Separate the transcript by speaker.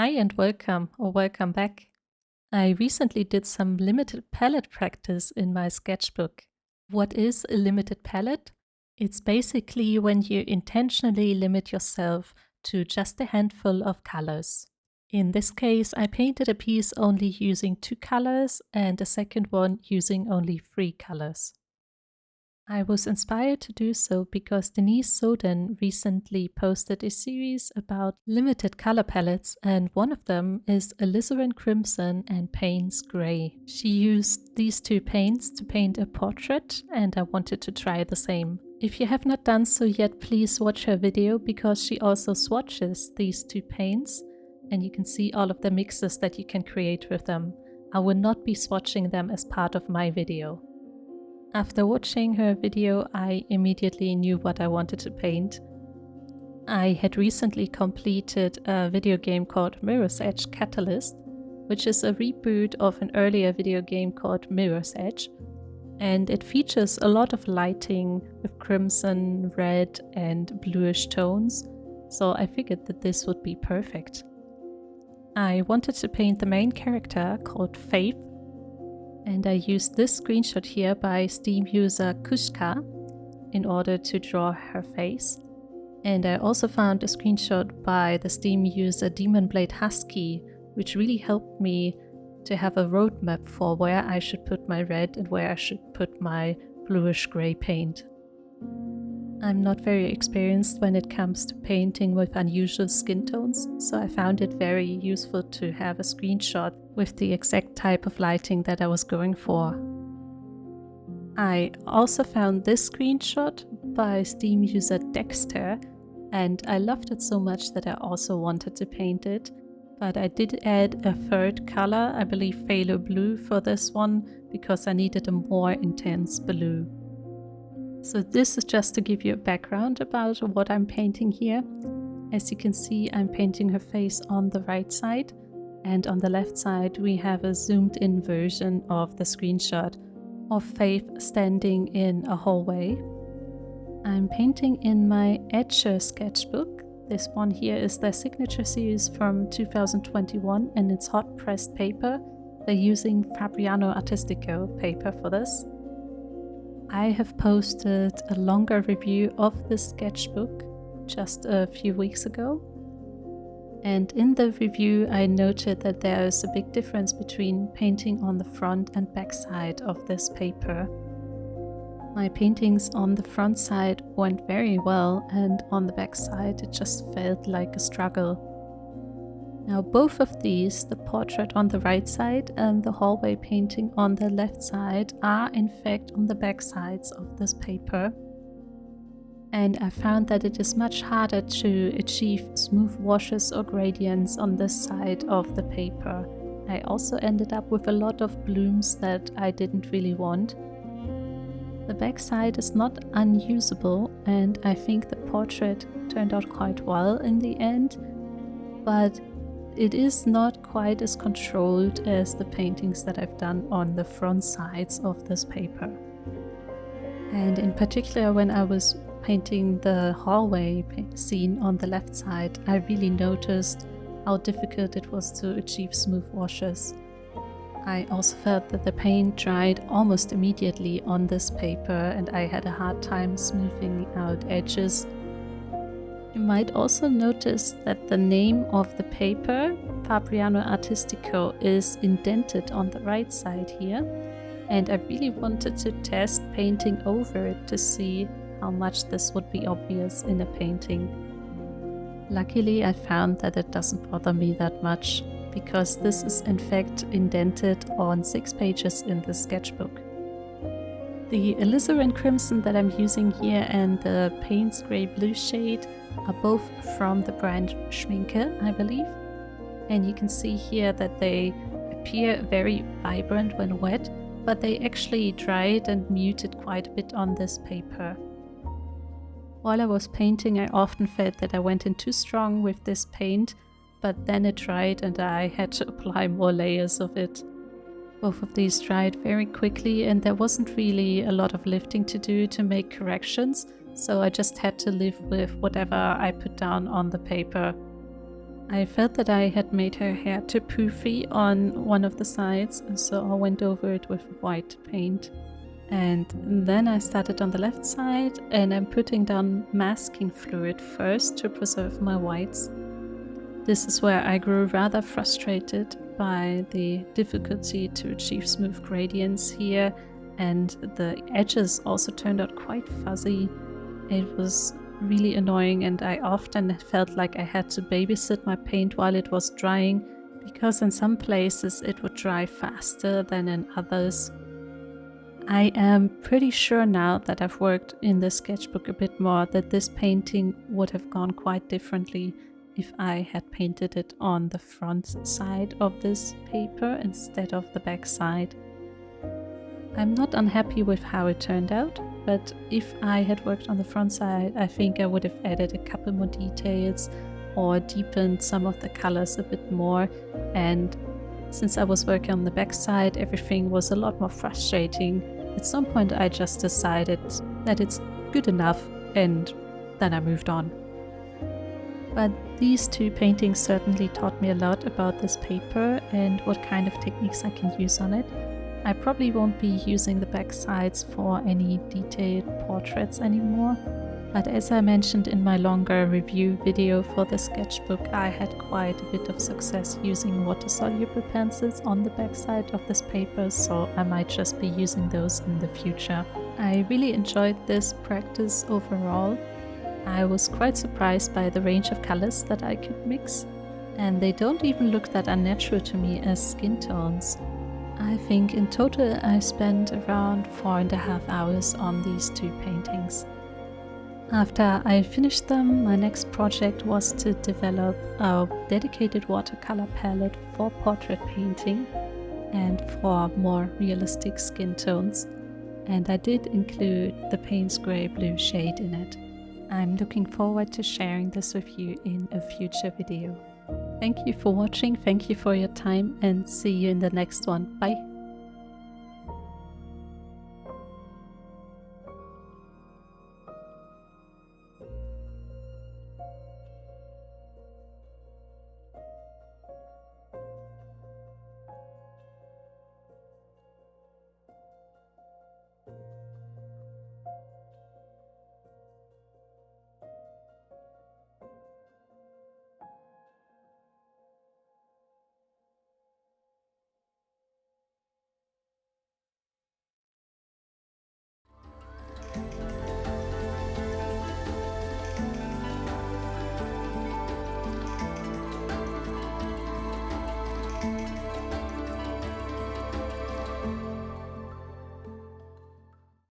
Speaker 1: Hi and welcome or welcome back. I recently did some limited palette practice in my sketchbook. What is a limited palette? It's basically when you intentionally limit yourself to just a handful of colors. In this case, I painted a piece only using 2 colors and a second one using only 3 colors. I was inspired to do so because Denise Soden recently posted a series about limited color palettes, and one of them is alizarin crimson and Payne's gray. She used these 2 paints to paint a portrait, and I wanted to try the same. If you have not done so yet, please watch her video because she also swatches these 2 paints, and you can see all of the mixes that you can create with them. I will not be swatching them as part of my video. After watching her video, I immediately knew what I wanted to paint. I had recently completed a video game called Mirror's Edge Catalyst, which is a reboot of an earlier video game called Mirror's Edge, and it features a lot of lighting with crimson, red, and bluish tones, so I figured that this would be perfect. I wanted to paint the main character called Faith, and I used this screenshot here by Steam user Kushka in order to draw her face. And I also found a screenshot by the Steam user Demon Blade Husky, which really helped me to have a roadmap for where I should put my red and where I should put my bluish gray paint. I'm not very experienced when it comes to painting with unusual skin tones, so I found it very useful to have a screenshot with the exact type of lighting that I was going for. I also found this screenshot by Steam user Dexter, and I loved it so much that I also wanted to paint it, but I did add a third color, I believe phthalo blue, for this one because I needed a more intense blue. So this is just to give you a background about what I'm painting here. As you can see, I'm painting her face on the right side, and on the left side we have a zoomed in version of the screenshot of Faith standing in a hallway. I'm painting in my Etchr sketchbook. This one here is the Signature Series from 2021 and it's hot pressed paper. They're using Fabriano Artistico paper for this. I have posted a longer review of this sketchbook just a few weeks ago, and in the review I noted that there is a big difference between painting on the front and back side of this paper. My paintings on the front side went very well, and on the back side it just felt like a struggle. Now both of these, the portrait on the right side and the hallway painting on the left side, are in fact on the back sides of this paper. And I found that it is much harder to achieve smooth washes or gradients on this side of the paper. I also ended up with a lot of blooms that I didn't really want. The back side is not unusable, and I think the portrait turned out quite well in the end, but it is not quite as controlled as the paintings that I've done on the front sides of this paper. And in particular, when I was painting the hallway scene on the left side, I really noticed how difficult it was to achieve smooth washes. I also felt that the paint dried almost immediately on this paper, and I had a hard time smoothing out edges. You might also notice that the name of the paper, Fabriano Artistico, is indented on the right side here, and I really wanted to test painting over it to see how much this would be obvious in a painting. Luckily, I found that it doesn't bother me that much, because this is in fact indented on 6 pages in the sketchbook. The alizarin crimson that I'm using here and the Payne's gray blue shade are both from the brand Schmincke, I believe. And you can see here that they appear very vibrant when wet, but they actually dried and muted quite a bit on this paper. While I was painting, I often felt that I went in too strong with this paint, but then it dried and I had to apply more layers of it. Both of these dried very quickly, and there wasn't really a lot of lifting to do to make corrections, so I just had to live with whatever I put down on the paper. I felt that I had made her hair too poofy on one of the sides, so I went over it with white paint. And then I started on the left side, and I'm putting down masking fluid first to preserve my whites. This is where I grew rather frustrated by the difficulty to achieve smooth gradients here, and the edges also turned out quite fuzzy. It was really annoying, and I often felt like I had to babysit my paint while it was drying, because in some places it would dry faster than in others. I am pretty sure now that I've worked in the sketchbook a bit more that this painting would have gone quite differently if I had painted it on the front side of this paper instead of the back side. I'm not unhappy with how it turned out, but if I had worked on the front side, I think I would have added a couple more details or deepened some of the colors a bit more. And since I was working on the back side, everything was a lot more frustrating. At some point I just decided that it's good enough, and then I moved on. But these two paintings certainly taught me a lot about this paper and what kind of techniques I can use on it. I probably won't be using the back sides for any detailed portraits anymore, but as I mentioned in my longer review video for the sketchbook, I had quite a bit of success using water-soluble pencils on the back side of this paper, so I might just be using those in the future. I really enjoyed this practice overall. I was quite surprised by the range of colors that I could mix, and they don't even look that unnatural to me as skin tones. I think in total I spent around 4.5 hours on these two paintings. After I finished them, my next project was to develop a dedicated watercolor palette for portrait painting and for more realistic skin tones, and I did include the Payne's Grey Blue shade in it. I'm looking forward to sharing this with you in a future video. Thank you for watching, thank you for your time, and see you in the next one. Bye!